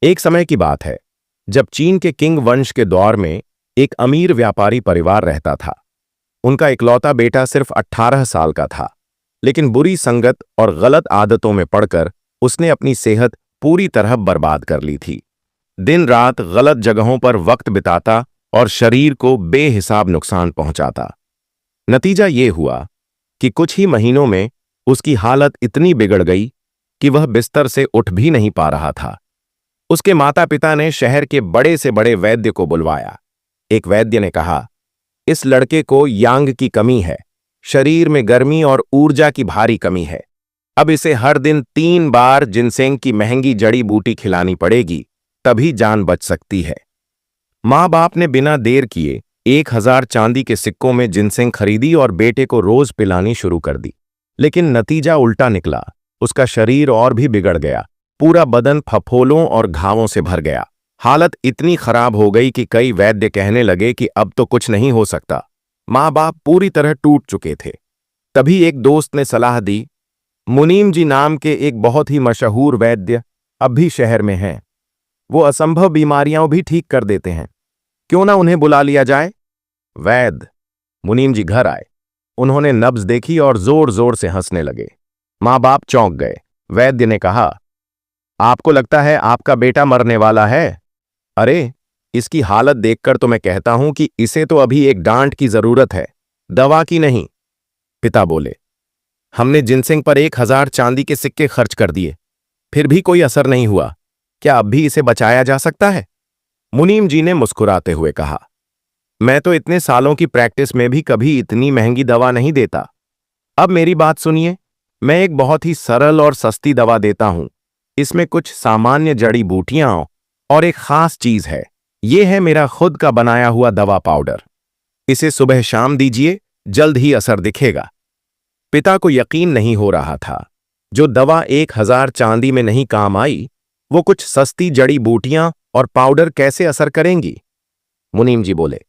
एक समय की बात है जब चीन के किंग वंश के दौर में एक अमीर व्यापारी परिवार रहता था। उनका इकलौता बेटा सिर्फ 18 साल का था, लेकिन बुरी संगत और गलत आदतों में पड़कर उसने अपनी सेहत पूरी तरह बर्बाद कर ली थी। दिन रात गलत जगहों पर वक्त बिताता और शरीर को बेहिसाब नुकसान पहुंचाता। नतीजा ये हुआ कि कुछ ही महीनों में उसकी हालत इतनी बिगड़ गई कि वह बिस्तर से उठ भी नहीं पा रहा था। उसके माता पिता ने शहर के बड़े से बड़े वैद्य को बुलवाया। एक वैद्य ने कहा, इस लड़के को यांग की कमी है, शरीर में गर्मी और ऊर्जा की भारी कमी है। अब इसे हर दिन 3 बार जिनसेंग की महंगी जड़ी बूटी खिलानी पड़ेगी, तभी जान बच सकती है। माँ बाप ने बिना देर किए 1000 चांदी के सिक्कों में जिनसेंग खरीदी और बेटे को रोज पिलानी शुरू कर दी। लेकिन नतीजा उल्टा निकला। उसका शरीर और भी बिगड़ गया। पूरा बदन फफोलों और घावों से भर गया। हालत इतनी खराब हो गई कि कई वैद्य कहने लगे कि अब तो कुछ नहीं हो सकता। माँ बाप पूरी तरह टूट चुके थे। तभी एक दोस्त ने सलाह दी, मुनीम जी नाम के एक बहुत ही मशहूर वैद्य अब भी शहर में हैं। वो असंभव बीमारियां भी ठीक कर देते हैं, क्यों ना उन्हें बुला लिया जाए। वैद्य मुनीम जी घर आए। उन्होंने नब्ज देखी और जोर जोर से हंसने लगे। माँ बाप चौंक गए। वैद्य ने कहा, आपको लगता है आपका बेटा मरने वाला है? अरे, इसकी हालत देखकर तो मैं कहता हूं कि इसे तो अभी एक डांट की जरूरत है, दवा की नहीं। पिता बोले, हमने जिनसेंग पर 1000 चांदी के सिक्के खर्च कर दिए, फिर भी कोई असर नहीं हुआ। क्या अब भी इसे बचाया जा सकता है? मुनीम जी ने मुस्कुराते हुए कहा, मैं तो इतने सालों की प्रैक्टिस में भी कभी इतनी महंगी दवा नहीं देता। अब मेरी बात सुनिए, मैं एक बहुत ही सरल और सस्ती दवा देता हूं। इसमें कुछ सामान्य जड़ी बूटियां और एक खास चीज है। यह है मेरा खुद का बनाया हुआ दवा पाउडर। इसे सुबह शाम दीजिए, जल्द ही असर दिखेगा। पिता को यकीन नहीं हो रहा था। जो दवा 1000 चांदी में नहीं काम आई, वो कुछ सस्ती जड़ी बूटियां और पाउडर कैसे असर करेंगी? मुनीम जी बोले,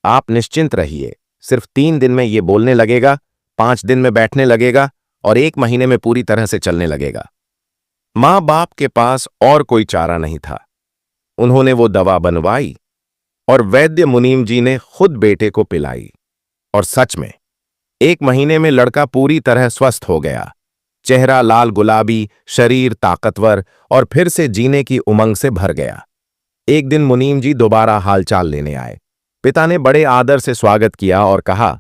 आप निश्चिंत रहिए, सिर्फ 3 दिन में ये बोलने लगेगा, 5 दिन में बैठने लगेगा और 1 महीने में पूरी तरह से चलने लगेगा। मां बाप के पास और कोई चारा नहीं था। उन्होंने वो दवा बनवाई और वैद्य मुनीम जी ने खुद बेटे को पिलाई। और सच में 1 महीने में लड़का पूरी तरह स्वस्थ हो गया। चेहरा लाल गुलाबी, शरीर ताकतवर और फिर से जीने की उमंग से भर गया। एक दिन मुनीम जी दोबारा हालचाल लेने आए। पिता ने बड़े आदर से स्वागत किया और कहा,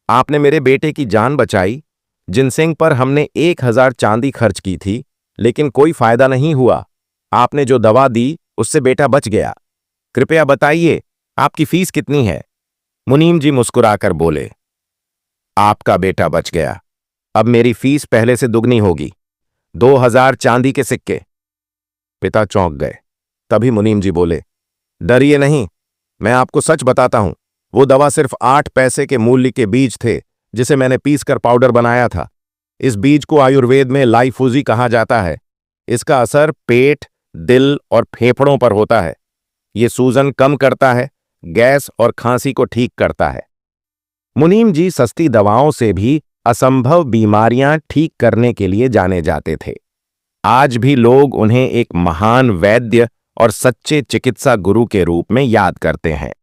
आपने मेरे बेटे की जान बचाई। जिनसेंग पर हमने 1000 चांदी खर्च की थी, लेकिन कोई फायदा नहीं हुआ। आपने जो दवा दी उससे बेटा बच गया। कृपया बताइए, आपकी फीस कितनी है? मुनीम जी मुस्कुराकर बोले, आपका बेटा बच गया। अब मेरी फीस पहले से दुगनी होगी, 2000 चांदी के सिक्के। पिता चौंक गए। तभी मुनीम जी बोले, डरिए नहीं, मैं आपको सच बताता हूं। वो दवा सिर्फ 8 पैसे के मूल्य के बीज थे, जिसे मैंने पीसकर पाउडर बनाया था। इस बीज को आयुर्वेद में लाइफूजी कहा जाता है। इसका असर पेट, दिल और फेफड़ों पर होता है। ये सूजन कम करता है, गैस और खांसी को ठीक करता है। मुनीम जी सस्ती दवाओं से भी असंभव बीमारियां ठीक करने के लिए जाने जाते थे। आज भी लोग उन्हें एक महान वैद्य और सच्चे चिकित्सा गुरु के रूप में याद करते हैं।